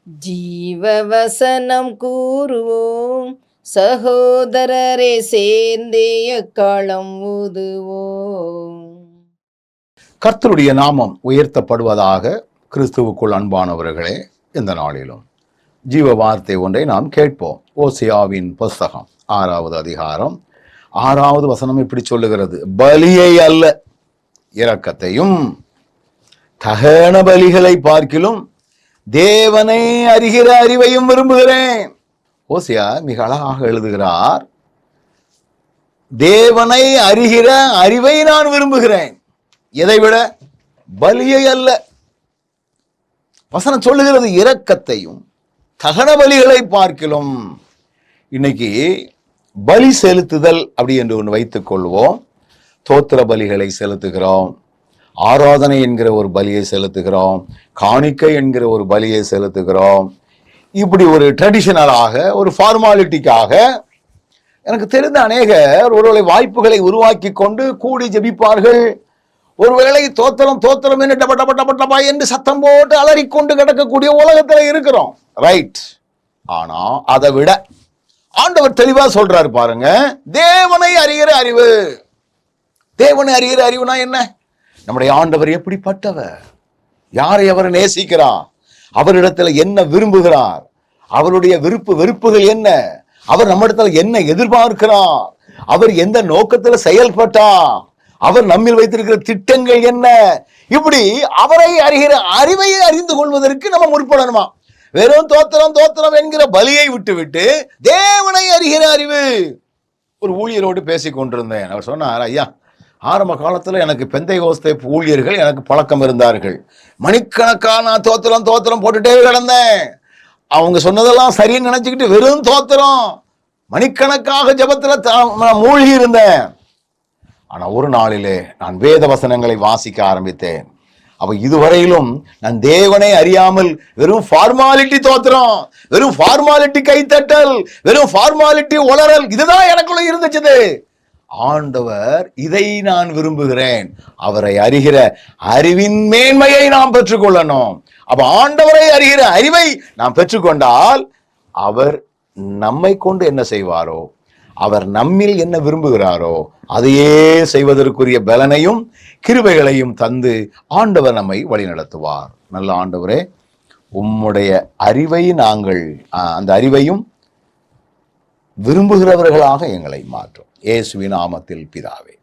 ஜீவவசனம் கூறுவோம், சகோதரரே சேர்ந்தே எக்காலம் ஊதுவோம். கர்த்தருடைய நாமம் உயர்த்தப்படுவதாக. கிறிஸ்துவுக்குள் அன்பானவர்களே, இந்த நாளிலும் ஜீவ வார்த்தை ஒன்றை நாம் கேட்போம். ஓசியாவின் புஸ்தகம் 6வது அதிகாரம் 6வது வசனம் இப்படி சொல்லுகிறது: பலியை அல்ல, இரக்கத்தையும் தகன பலிகளை பார்க்கிலும் தேவனை அறிகிற அறிவையும் விரும்புகிறேன். ஓசியா மிக அழகாக எழுதுகிறார், தேவனை அறிகிற அறிவை நான் விரும்புகிறேன். எதை விட? பலியை அல்ல. வசனம் சொல்லுகிறது இரக்கத்தையும் தகன பலிகளை பார்க்கிலும். இன்னைக்கு பலி செலுத்துதல் அப்படி என்று ஒன்று வைத்துக் கொள்வோம். தோத்திர பலிகளை செலுத்துகிறோம், ஆராதனை என்கிற ஒரு பலியை செலுத்துகிறோம், காணிக்கை என்கிற ஒரு பலியை செலுத்துகிறோம். இப்படி ஒரு ட்ரெடிஷனலாக, ஒரு ஃபார்மாலிட்டிக்காக எனக்கு தெரிந்த அநேகர் ஒருவேளை வாய்ப்புகளை உருவாக்கி கொண்டு கூடி ஜெபிப்பார்கள். ஒருவேளை தோத்திரம் தோத்திரம் என்று டபட்டப்பா என்று சத்தம் போட்டு அலறிக்கொண்டு கிடக்கக்கூடிய உலகத்துல இருக்கிறோம். ரைட். ஆனா அதை விட ஆண்டவர் தெளிவா சொல்றாரு பாருங்க, தேவனை அறிகிற அறிவு. தேவனை அறிகிற அறிவுனா என்ன? நம்முடைய ஆண்டவர் எப்படிப்பட்டவர், யாரை அவர் நேசிக்கிறார், அவரிடத்துல என்ன விரும்புகிறார், அவருடைய விருப்பு வெறுப்புகள் என்ன, அவர் நம்ம இடத்துல என்ன எதிர்பார்க்கிறார், அவர் எந்த நோக்கத்துல செயல்பட்டார், அவர் நம்மில் வைத்திருக்கிற திட்டங்கள் என்ன, இப்படி அவரை அறிகிற அறிவை அறிந்து கொள்வதற்கு நம்ம முற்படணுமா? வெறும் தோத்திரம் தோத்திரம் என்கிற பலியை விட்டு தேவனை அறிகிற அறிவு. ஒரு ஊழியரோடு பேசிக் கொண்டிருந்தேன். அவர் சொன்னார், ஐயா, ஆரம்ப காலத்துல எனக்கு பெந்தைகோஸ்தே ஊழியர்கள் எனக்கு பழக்கம் இருந்தார்கள். மணிக்கணக்கான நான் தோத்திரம் தோத்திரம் போட்டுட்டே கிடந்தேன். அவங்க சொன்னதெல்லாம் சரின்னு நினைச்சுக்கிட்டு வெறும் தோத்திரம் மணிக்கணக்காக ஜெபத்துல மூழ்கி இருந்தேன். ஆனா ஒரு நாளிலே நான் வேத வசனங்களை வாசிக்க ஆரம்பித்தேன். அப்ப இதுவரையிலும் நான் தேவனை அறியாமல் வெறும் ஃபார்மாலிட்டி தோத்திரம், வெறும் ஃபார்மாலிட்டி கைத்தட்டல், வெறும் ஃபார்மாலிட்டி உளறல், இதுதான் எனக்குள்ள இருந்துச்சு. ஆண்டவர் இதை நான் விரும்புகிறேன், அவரை அறிகிற அறிவின் மேன்மையை நாம் பெற்றுக்கொள்ளணும். அப்ப ஆண்டவரை அறிகிற அறிவை நாம் பெற்றுக்கொண்டால் அவர் நம்மை கொண்டு என்ன செய்வாரோ, அவர் நம்மில் என்ன விரும்புகிறாரோ அதையே செய்வதற்குரிய பலனையும் கிருபைகளையும் தந்து ஆண்டவர் நம்மை வழி நடத்துவார். நல்ல ஆண்டவரே, உம்முடைய அறிவை நாங்கள் அந்த அறிவையும் விரும்புகிறவர்களாக எங்களை மாற்றும். இயேசுவின் நாமத்தில் பிதாவே.